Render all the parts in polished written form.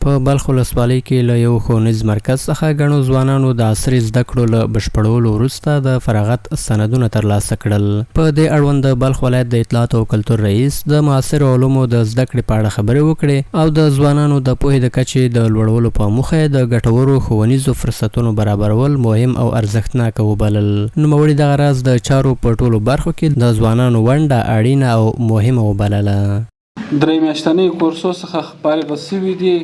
په بلخ ولسوالۍ کې له یو ښوونیز مرکز څخه ګڼو ځوانانو د عصري زده کړو له بشپړولو وروسته د فراغت سندونه ترلاسه کړل. په دې اړوند د بلخ ولایت د اطلاعات او کلتور رئیس د معاصرو علومو د زده کړې په اړه خبرې وکړې او د ځوانانو د پوهې د کچې د لوړولو په موخه د ګټورو ښوونیزو فرصتونو برابرول مهم او ارزښتناک وبلل. نوموړي دغه راز د چارو په ټولو برخو کې د ځوانانو ونډه اړینه او مهمه وبلله. درې میاشتنۍ کورسو څخه فارغ شوي دي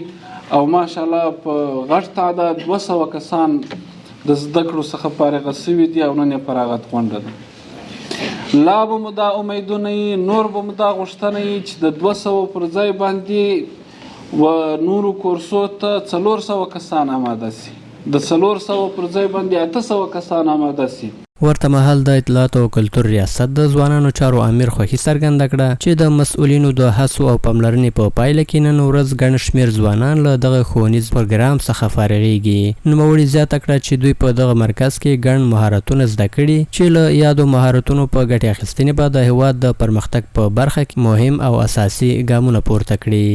او ماشاءالله په غټ تعداد 200 کسان د زده کړو څخه فارغ شوي دي او نن یې فراغت غونډه ده. لا به مو دا امیدونه وي، نور به مو دا غوښتنه وي چې د 200 پر ځای باندې و نورو کورسو ته 400 کسان آماده سي، د 400 پر ځای باندې 800 کسان آماده سي. ورته مهال د اطلاعات او کلتور ریاست د ځوانانو چارو امیر خوښي څرګنده کړه چې د مسؤلینو د هڅو او پاملرنې په پایله کې نن ورځ ګڼ شمېر ځوانان له دغه ښوونیز پروګرام څخه فارغېږي. نوموړي زیاته کړه چې دوی په دغه مرکز کې ګڼ مهارتونه زده کړي چې له یادو مهارتونو په ګټې اخیستنې به د هېواد د پرمختګ په برخه کې مهم او اساسي ګامونه پورته کړي.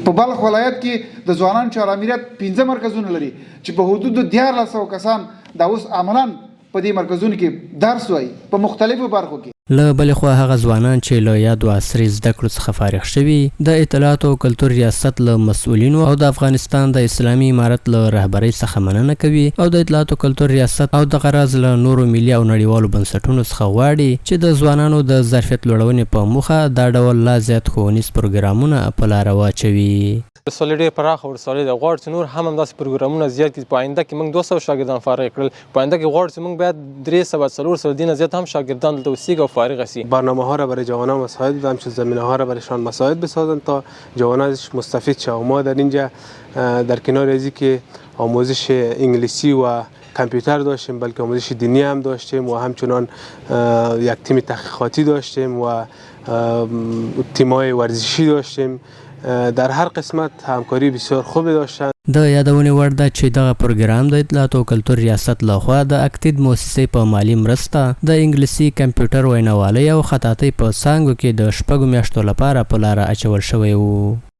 په بلخ ولایت کې د ځوانانو چارو امریت 15 مرکزونه لري چې په حدود 1400 کسان دا اوس عملاً په دې مرکزونو کې درس وایي په مختلفو برخو کې. له بلې خوا هغه ځوانان چې له یادو عصري زده کړو څخه فارغ شوي د اطلاعات او کلتور ریاست له مسؤلینو او د افغانستان د اسلامي امارت له رهبرۍ څخه مننه کوي او د اطلاعات او کلتور ریاست او د غرض له نورو ملي او نړیوالو بنسټونو څخه غواړي چې د ځوانانو د ظرفیت لوړونې په موخه دا ډول لا زیات ښوونیز پروګرامونه په لاره واچوي. ولسوالۍ ډېر پراخه ولسوالۍ ده، غواړو چې نور هم همداسې پروګرامونه زیات کړي. په آینده کې موږ 200 شاګردان فارغ کړل، په آینده کې غواړو چې موږ باید 300-400 دینه زیات هم شاگردان دلته اوسیږي او فارغ شي. برنامه‌ها را برای جوانان مساعد بدم که زمینه‌ها را برایشان مساعد بسازند تا جوانانش مستفید شوند. ما در اینجا در کنار از اینکه آموزش انگلیسی و کامپیوتر داشتیم بلکه آموزش دینی هم داشتیم و همچنان یک تیم تحقیقاتی داشتیم و تیم‌های ورزشی داشتیم. در هر قسمت همکاری بسیار خوبی داشتند. د یادونې وړ ده چې دغه پروګرام د اطلاعات او کلتور ریاست لخوا د اکتید موسسې په مالی مرسته د انګلیسي کمپیوټر ویناوالۍ او خطاطۍ په څانګو کې د 6 میاشتو لپاره په لاره اچول شوی و.